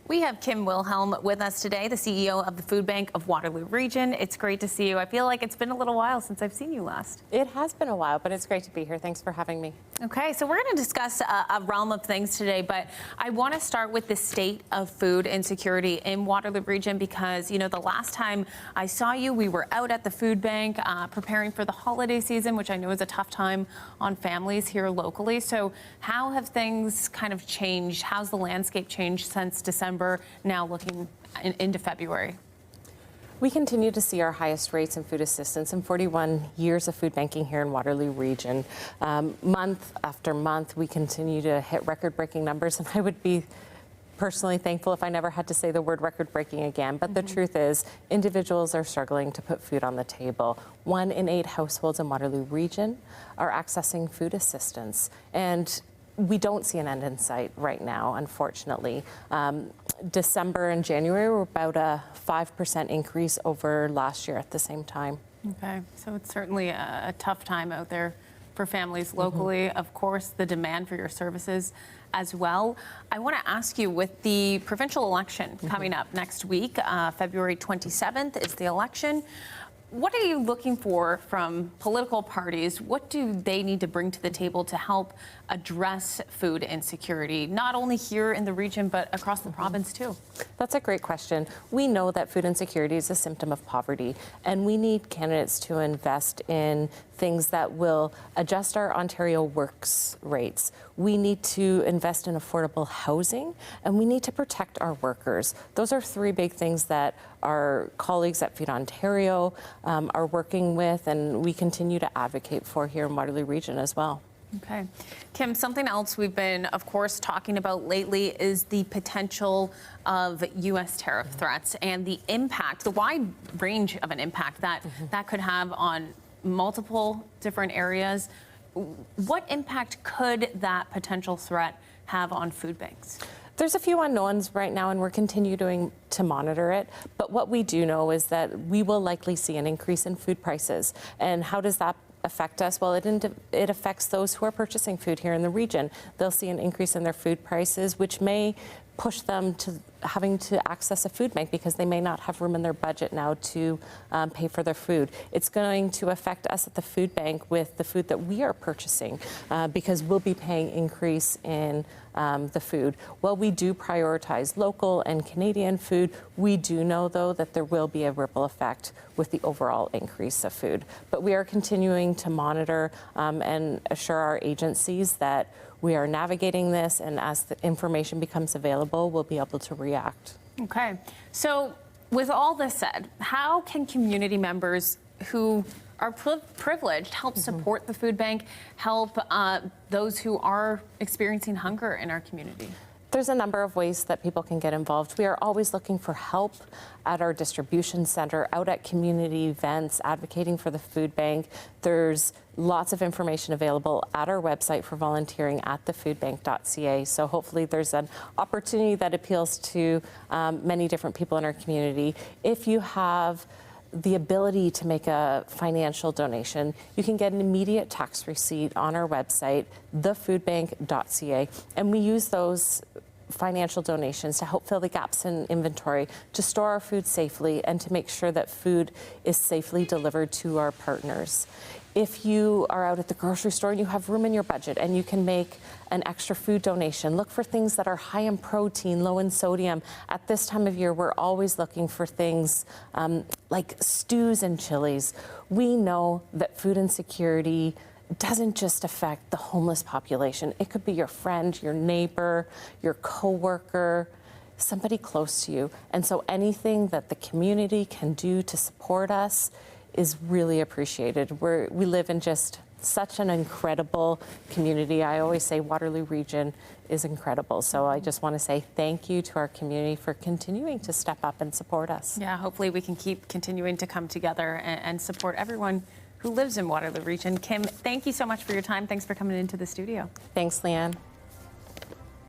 We have Kim Wilhelm with us today, the CEO of the Foodbank of Waterloo Region. It's great to see you. I feel like it's been a little while since I've seen you last. It has been a while, but it's great to be here. Thanks for having me. Okay, so we're going to discuss a realm of things today, but I want to start with the state of food insecurity in Waterloo Region because, you know, the last time I saw you, we were out at the food bank preparing for the holiday season, which I know is a tough time on families here locally. So how have things kind of changed? How's the landscape changed since December, now looking into February? We continue to see our highest rates in food assistance in 41 years of food banking here in Waterloo Region. Month after month, we continue to hit record-breaking numbers, and I would be personally thankful if I never had to say the word record-breaking again. But the truth is, individuals are struggling to put food on the table. 1 in 8 households in Waterloo Region are accessing food assistance, and we don't see an end in sight right now, unfortunately. December and January were about a 5% increase over last year at the same time. Okay, so it's certainly a tough time out there for families locally. Of course, the demand for your services as well. I want to ask you, with the provincial election coming up next week, February 27th is the election. What are you looking for from political parties? What do they need to bring to the table to help address food insecurity, not only here in the region, but across the province too? That's a great question. We know that food insecurity is a symptom of poverty, and we need candidates to invest in things that will adjust our Ontario works rates. We need to invest in affordable housing, and we need to protect our workers. Those are 3 big things that our colleagues at Feed Ontario are working with, and we continue to advocate for here in Waterloo Region as well. Okay. Kim, something else we've been, of course, talking about lately is the potential of U.S. tariff threats and the impact, the wide range of an impact that that could have on multiple different areas. What impact could that potential threat have on food banks? There's a few unknowns right now, and we're continuing to monitor it. But what we do know is that we will likely see an increase in food prices. And how does that affect us? Well, it affects those who are purchasing food here in the region. They'll see an increase in their food prices, which may push them to having to access a food bank because they may not have room in their budget now to pay for their food. It's going to affect us at the food bank with the food that we are purchasing because we'll be paying increase in the food. While we do prioritize local and Canadian food, we do know, though, that there will be a ripple effect with the overall increase of food. But we are continuing to monitor and assure our agencies that we are navigating this, and as the information becomes available, we'll be able to react. Okay. So with all this said, how can community members who are privileged help support the food bank, help those who are experiencing hunger in our community? There's a number of ways that people can get involved. We are always looking for help at our distribution center, out at community events, advocating for the food bank. There's lots of information available at our website for volunteering at thefoodbank.ca. So hopefully there's an opportunity that appeals to many different people in our community. If you have the ability to make a financial donation, you can get an immediate tax receipt on our website, thefoodbank.ca, and we use those financial donations to help fill the gaps in inventory, to store our food safely, and to make sure that food is safely delivered to our partners. If you are out at the grocery store and you have room in your budget and you can make an extra food donation, look for things that are high in protein, low in sodium. At this time of year, we're always looking for things like stews and chilies. We know that food insecurity doesn't just affect the homeless population. It could be your friend, your neighbor, your coworker, somebody close to you. And so anything that the community can do to support us is really appreciated. We live in just such an incredible community. I always say Waterloo Region is incredible. So I just want to say thank you to our community for continuing to step up and support us. Yeah, hopefully we can keep continuing to come together and support everyone who lives in Waterloo Region. Kim, thank you so much for your time. Thanks for coming into the studio. Thanks, Leighanne.